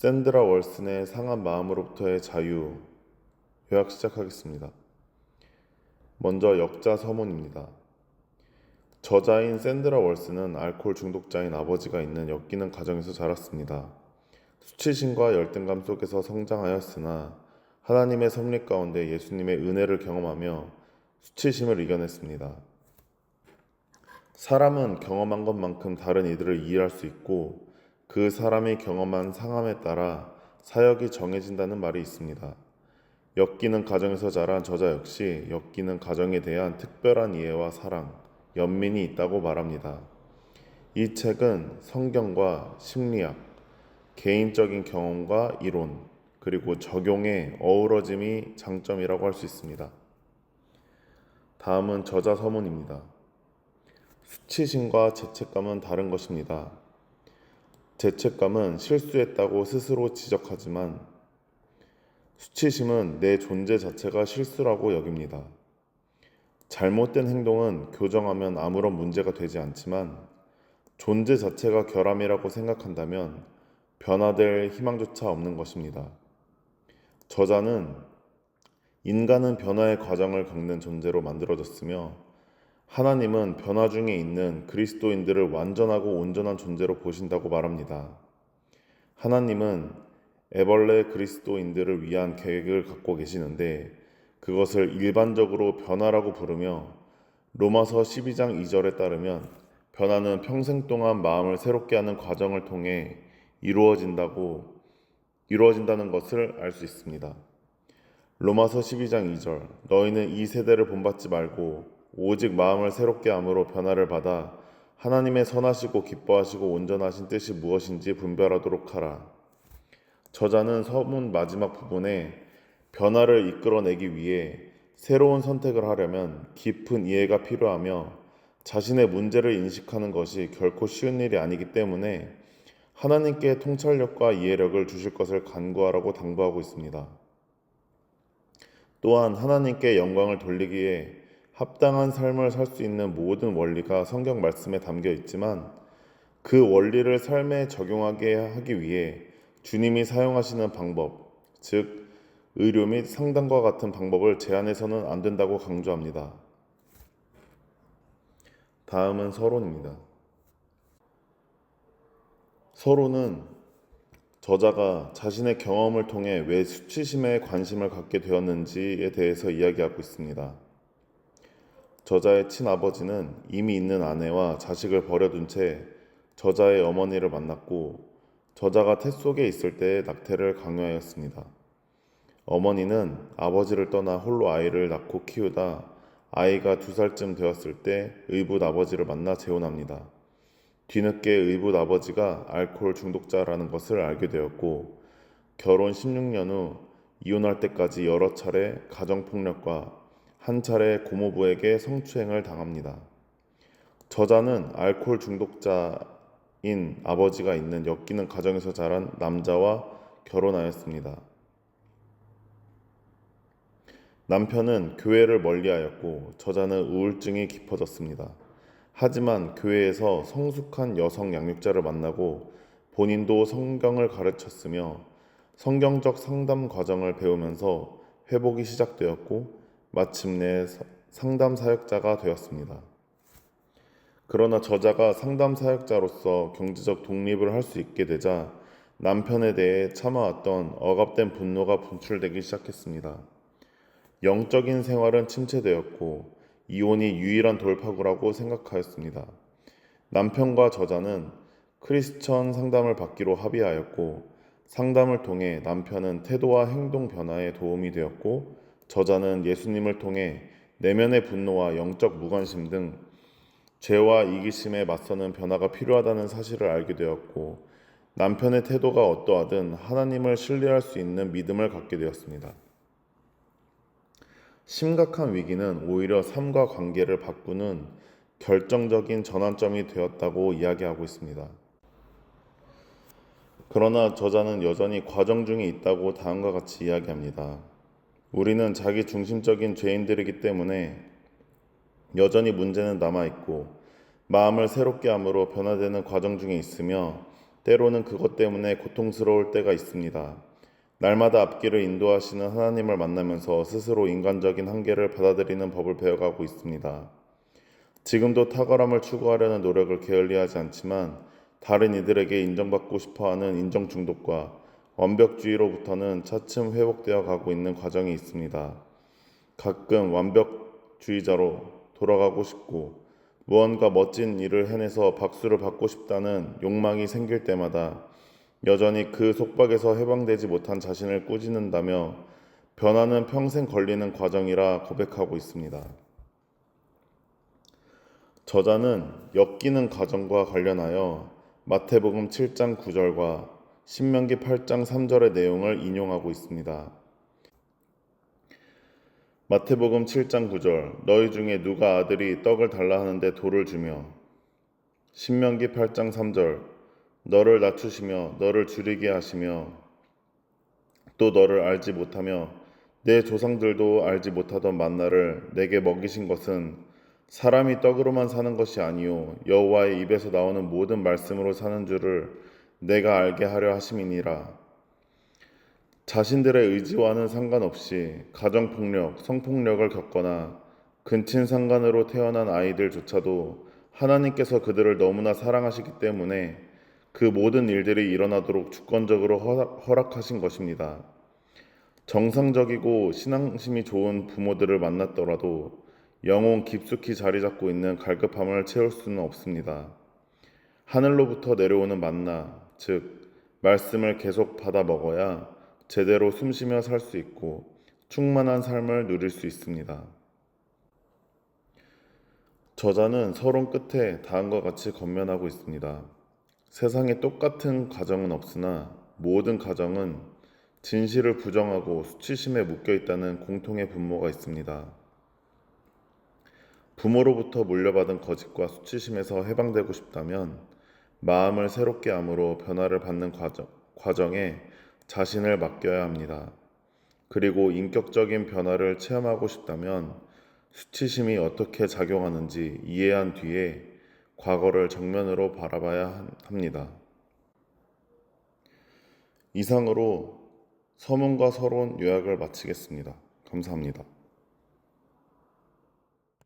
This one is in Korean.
샌드라 월슨의 상한 마음으로부터의 자유. 요약 시작하겠습니다. 먼저 역자 서문입니다. 저자인 샌드라 월슨은 알코올 중독자인 아버지가 있는 엮이는 가정에서 자랐습니다. 수치심과 열등감 속에서 성장하였으나 하나님의 섭리 가운데 예수님의 은혜를 경험하며 수치심을 이겨냈습니다. 사람은 경험한 것만큼 다른 이들을 이해할 수 있고 그 사람이 경험한 상함에 따라 사역이 정해진다는 말이 있습니다. 엮이는 가정에서 자란 저자 역시 엮이는 가정에 대한 특별한 이해와 사랑, 연민이 있다고 말합니다. 이 책은 성경과 심리학, 개인적인 경험과 이론, 그리고 적용의 어우러짐이 장점이라고 할 수 있습니다. 다음은 저자 서문입니다. 수치심과 죄책감은 다른 것입니다. 죄책감은 실수했다고 스스로 지적하지만 수치심은 내 존재 자체가 실수라고 여깁니다. 잘못된 행동은 교정하면 아무런 문제가 되지 않지만 존재 자체가 결함이라고 생각한다면 변화될 희망조차 없는 것입니다. 저자는 인간은 변화의 과정을 겪는 존재로 만들어졌으며 하나님은 변화 중에 있는 그리스도인들을 완전하고 온전한 존재로 보신다고 말합니다. 하나님은 애벌레 그리스도인들을 위한 계획을 갖고 계시는데 그것을 일반적으로 변화라고 부르며 로마서 12장 2절에 따르면 변화는 평생 동안 마음을 새롭게 하는 과정을 통해 이루어진다는 것을 알 수 있습니다. 로마서 12장 2절 너희는 이 세대를 본받지 말고 오직 마음을 새롭게 함으로 변화를 받아 하나님의 선하시고 기뻐하시고 온전하신 뜻이 무엇인지 분별하도록 하라. 저자는 서문 마지막 부분에 변화를 이끌어내기 위해 새로운 선택을 하려면 깊은 이해가 필요하며 자신의 문제를 인식하는 것이 결코 쉬운 일이 아니기 때문에 하나님께 통찰력과 이해력을 주실 것을 간구하라고 당부하고 있습니다. 또한 하나님께 영광을 돌리기에 합당한 삶을 살 수 있는 모든 원리가 성경 말씀에 담겨 있지만 그 원리를 삶에 적용하게 하기 위해 주님이 사용하시는 방법, 즉 의료 및 상담과 같은 방법을 제한해서는 안 된다고 강조합니다. 다음은 서론입니다. 서론은 저자가 자신의 경험을 통해 왜 수치심에 관심을 갖게 되었는지에 대해서 이야기하고 있습니다. 저자의 친아버지는 이미 있는 아내와 자식을 버려둔 채 저자의 어머니를 만났고 저자가 태 속에 있을 때의 낙태를 강요하였습니다. 어머니는 아버지를 떠나 홀로 아이를 낳고 키우다 아이가 2살쯤 되었을 때 의붓 아버지를 만나 재혼합니다. 뒤늦게 의붓 아버지가 알코올 중독자라는 것을 알게 되었고 결혼 16년 후 이혼할 때까지 여러 차례 가정폭력과 한 차례 고모부에게 성추행을 당합니다. 저자는 알코올 중독자인 아버지가 있는 엮이는 가정에서 자란 남자와 결혼하였습니다. 남편은 교회를 멀리하였고 저자는 우울증이 깊어졌습니다. 하지만 교회에서 성숙한 여성 양육자를 만나고 본인도 성경을 가르쳤으며 성경적 상담 과정을 배우면서 회복이 시작되었고 마침내 상담 사역자가 되었습니다. 그러나 저자가 상담 사역자로서 경제적 독립을 할 수 있게 되자 남편에 대해 참아왔던 억압된 분노가 분출되기 시작했습니다. 영적인 생활은 침체되었고 이혼이 유일한 돌파구라고 생각하였습니다. 남편과 저자는 크리스천 상담을 받기로 합의하였고 상담을 통해 남편은 태도와 행동 변화에 도움이 되었고 저자는 예수님을 통해 내면의 분노와 영적 무관심 등 죄와 이기심에 맞서는 변화가 필요하다는 사실을 알게 되었고 남편의 태도가 어떠하든 하나님을 신뢰할 수 있는 믿음을 갖게 되었습니다. 심각한 위기는 오히려 삶과 관계를 바꾸는 결정적인 전환점이 되었다고 이야기하고 있습니다. 그러나 저자는 여전히 과정 중에 있다고 다음과 같이 이야기합니다. 우리는 자기 중심적인 죄인들이기 때문에 여전히 문제는 남아있고 마음을 새롭게 함으로 변화되는 과정 중에 있으며 때로는 그것 때문에 고통스러울 때가 있습니다. 날마다 앞길을 인도하시는 하나님을 만나면서 스스로 인간적인 한계를 받아들이는 법을 배워가고 있습니다. 지금도 탁월함을 추구하려는 노력을 게을리하지 않지만 다른 이들에게 인정받고 싶어하는 인정 중독과 완벽주의로부터는 차츰 회복되어 가고 있는 과정이 있습니다. 가끔 완벽주의자로 돌아가고 싶고 무언가 멋진 일을 해내서 박수를 받고 싶다는 욕망이 생길 때마다 여전히 그 속박에서 해방되지 못한 자신을 꾸짖는다며 변화는 평생 걸리는 과정이라 고백하고 있습니다. 저자는 엮이는 과정과 관련하여 마태복음 7장 9절과 신명기 8장 3절의 내용을 인용하고 있습니다. 마태복음 7장 9절 너희 중에 누가 아들이 떡을 달라 하는데 돌을 주며 신명기 8장 3절 너를 낮추시며 너를 줄이게 하시며 또 너를 알지 못하며 내 조상들도 알지 못하던 만나를 내게 먹이신 것은 사람이 떡으로만 사는 것이 아니요 여호와의 입에서 나오는 모든 말씀으로 사는 줄을 내가 알게 하려 하심이니라. 자신들의 의지와는 상관없이 가정폭력, 성폭력을 겪거나 근친상간으로 태어난 아이들조차도 하나님께서 그들을 너무나 사랑하시기 때문에 그 모든 일들이 일어나도록 주권적으로 허락하신 것입니다. 정상적이고 신앙심이 좋은 부모들을 만났더라도 영혼 깊숙이 자리 잡고 있는 갈급함을 채울 수는 없습니다. 하늘로부터 내려오는 만나, 즉 말씀을 계속 받아 먹어야 제대로 숨쉬며 살 수 있고 충만한 삶을 누릴 수 있습니다. 저자는 서론 끝에 다음과 같이 권면하고 있습니다. 세상에 똑같은 가정은 없으나 모든 가정은 진실을 부정하고 수치심에 묶여 있다는 공통의 분모가 있습니다. 부모로부터 물려받은 거짓과 수치심에서 해방되고 싶다면 마음을 새롭게 함으로 변화를 받는 과정에 자신을 맡겨야 합니다. 그리고 인격적인 변화를 체험하고 싶다면 수치심이 어떻게 작용하는지 이해한 뒤에 과거를 정면으로 바라봐야 합니다. 이상으로 서문과 서론 요약을 마치겠습니다. 감사합니다.